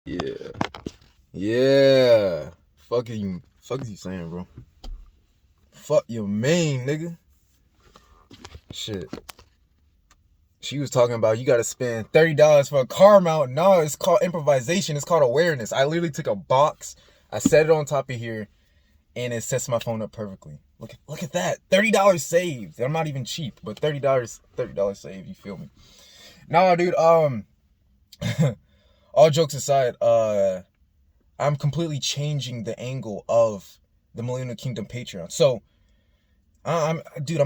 Yeah. Yeah. Fuck is you saying, bro? Fuck your main, nigga. Shit. She was talking about you gotta spend $30 for a car mount. No, it's called improvisation. It's called awareness. I literally took a box, I set it on top of here, and it sets my phone up perfectly. Look at that. $30 saved. I'm not even cheap, but $30 saved, you feel me? Nah, dude, all jokes aside, I'm completely changing the angle of the Millennial Kingdom Patreon. So, I'm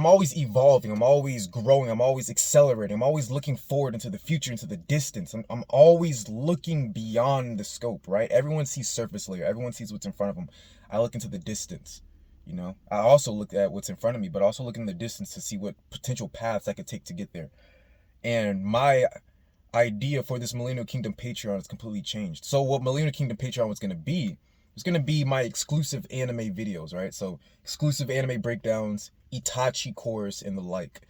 always evolving. I'm always growing. I'm always accelerating. I'm always looking forward into the future, into the distance. I'm always looking beyond the scope, right? Everyone sees surface layer. Everyone sees what's in front of them. I look into the distance, you know? I also look at what's in front of me, but also look in the distance to see what potential paths I could take to get there. And my idea for this Millennial Kingdom Patreon has completely changed. So what Millennial Kingdom Patreon was going to be my exclusive anime videos, right? So exclusive anime breakdowns, Itachi course, and the like.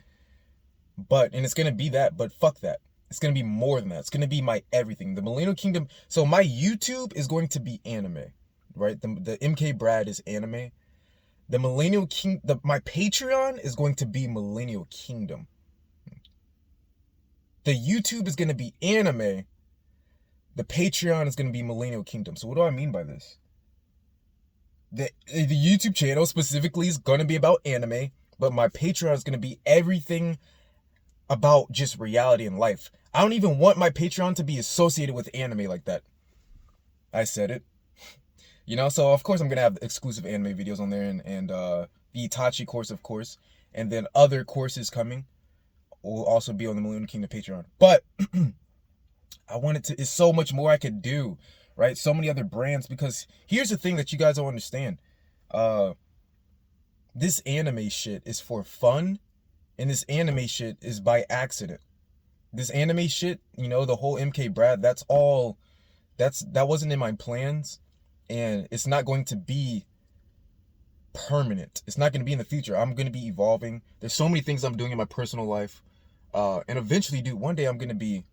And it's going to be that, but fuck that. It's going to be more than that. It's going to be my everything. The Millennial Kingdom. So my YouTube is going to be anime, right? The MK Brad is anime. The Millennial King, my Patreon is going to be Millennial Kingdom. The YouTube is going to be anime. The Patreon is going to be Millennial Kingdom. So what do I mean by this? The YouTube channel specifically is going to be about anime, but my Patreon is going to be everything about just reality and life. I don't even want my Patreon to be associated with anime like that. I said it. You know, so of course I'm going to have exclusive anime videos on there and the Itachi course, of course, and then other courses coming will also be on the Millennial Kingdom Patreon. But I wanted to, it's so much more I could do, right? So many other brands, because here's the thing that you guys don't understand. This anime shit is for fun, and this anime shit is by accident. This anime shit, you know, the whole MK Brad, that wasn't in my plans, and it's not going to be permanent. It's not going to be in the future. I'm going to be evolving. There's so many things I'm doing in my personal life. And eventually, dude, one day I'm going to be,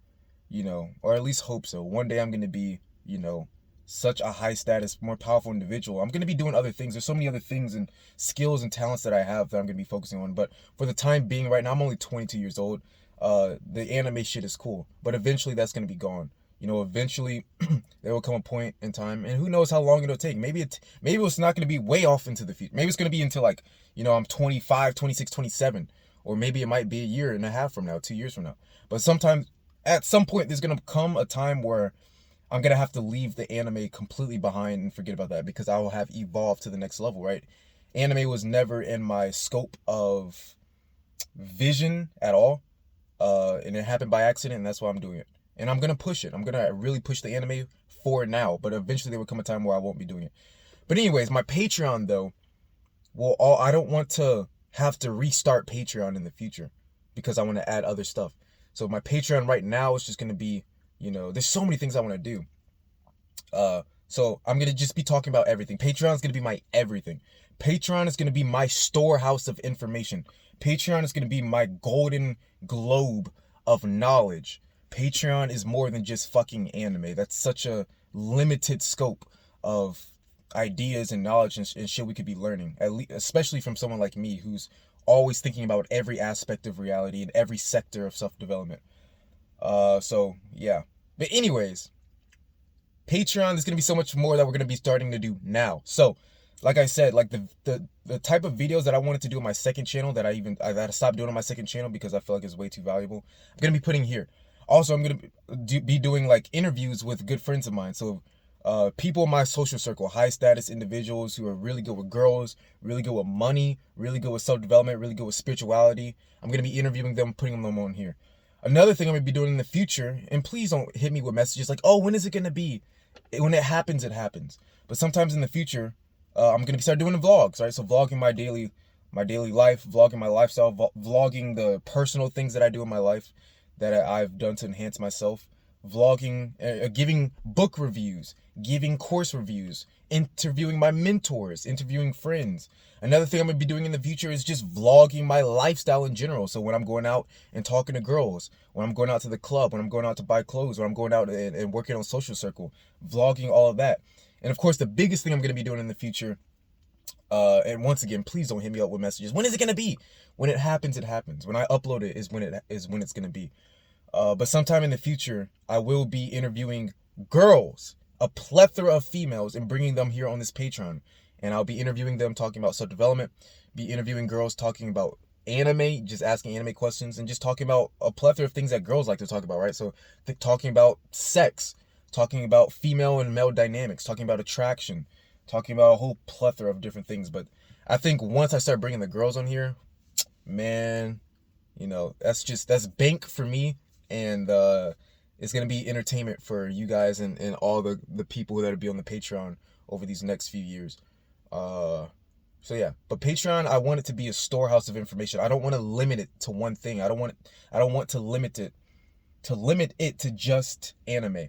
you know, or at least hope so. One day I'm going to be, you know, such a high status, more powerful individual. I'm going to be doing other things. There's so many other things and skills and talents that I have that I'm going to be focusing on. But for the time being, right now, I'm only 22 years old. The anime shit is cool, but eventually that's going to be gone. You know, eventually there will come a point in time, and who knows how long it'll take. Maybe it's not going to be way off into the future. Maybe it's going to be until, like, you know, I'm 25, 26, 27, or maybe it might be a year and a half from now, 2 years from now. But at some point, there's going to come a time where I'm going to have to leave the anime completely behind and forget about that, because I will have evolved to the next level, right? Anime was never in my scope of vision at all. And it happened by accident, and that's why I'm doing it. And I'm going to push it. I'm going to really push the anime for now, but eventually there will come a time where I won't be doing it. But anyways, my Patreon, though, I don't want to have to restart Patreon in the future, because I want to add other stuff. So my Patreon right now is just going to be, you know, there's so many things I want to do. So I'm going to just be talking about everything. Patreon is going to be my everything. Patreon is going to be my storehouse of information. Patreon is going to be my golden globe of knowledge. Patreon is more than just fucking anime. That's such a limited scope of ideas and knowledge and shit we could be learning, especially from someone like me who's always thinking about every aspect of reality and every sector of self-development. So yeah. But anyways, Patreon, there's going to be so much more that we're going to be starting to do now. So, like I said, like the type of videos that I wanted to do on my second channel that I stopped doing on my second channel because I feel like it's way too valuable, I'm going to be putting here. Also, I'm going to be doing like interviews with good friends of mine. So, people in my social circle, high status individuals who are really good with girls, really good with money, really good with self-development, really good with spirituality. I'm going to be interviewing them, putting them on here. Another thing I'm going to be doing in the future, and please don't hit me with messages like, oh, when is it going to be? When it happens, it happens. But sometimes in the future, I'm going to start doing vlogs, right? So vlogging my daily life, vlogging my lifestyle, vlogging the personal things that I do in my life that I've done to enhance myself. vlogging, giving book reviews, giving course reviews, interviewing my mentors, interviewing friends. Another thing I'm gonna be doing in the future is just vlogging my lifestyle in general. So when I'm going out and talking to girls, when I'm going out to the club, when I'm going out to buy clothes, when I'm going out and working on social circle, vlogging all of that. And of course, the biggest thing I'm gonna be doing in the future, and once again, please don't hit me up with messages. When is it gonna be? When it happens, it happens. When I upload it is when it's gonna be. But sometime in the future, I will be interviewing girls, a plethora of females, and bringing them here on this Patreon. And I'll be interviewing them, talking about self-development, be interviewing girls, talking about anime, just asking anime questions, and just talking about a plethora of things that girls like to talk about, right? So talking about sex, talking about female and male dynamics, talking about attraction, talking about a whole plethora of different things. But I think once I start bringing the girls on here, man, you know, that's bank for me. And it's gonna be entertainment for you guys and all the people that'll be on the Patreon over these next few years. So yeah, but Patreon, I want it to be a storehouse of information. I don't want to limit it to one thing. I don't want to limit it to just anime.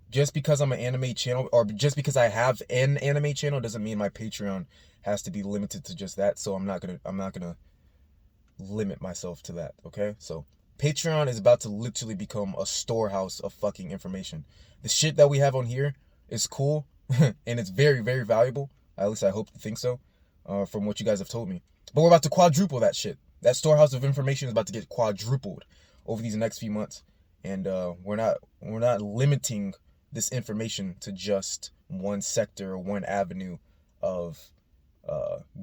Just because I'm an anime channel, or just because I have an anime channel, doesn't mean my Patreon has to be limited to just that. So I'm not gonna limit myself to that. Okay, so Patreon is about to literally become a storehouse of fucking information. The shit that we have on here is cool and it's very, very valuable. At least I hope to think so, from what you guys have told me. But we're about to quadruple that shit. That storehouse of information is about to get quadrupled over these next few months. And we're not limiting this information to just one sector or one avenue of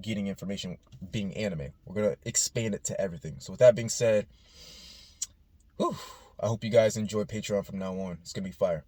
getting information, being anime. We're gonna expand it to everything. So with that being said, whew, I hope you guys enjoy Patreon from now on. It's gonna be fire.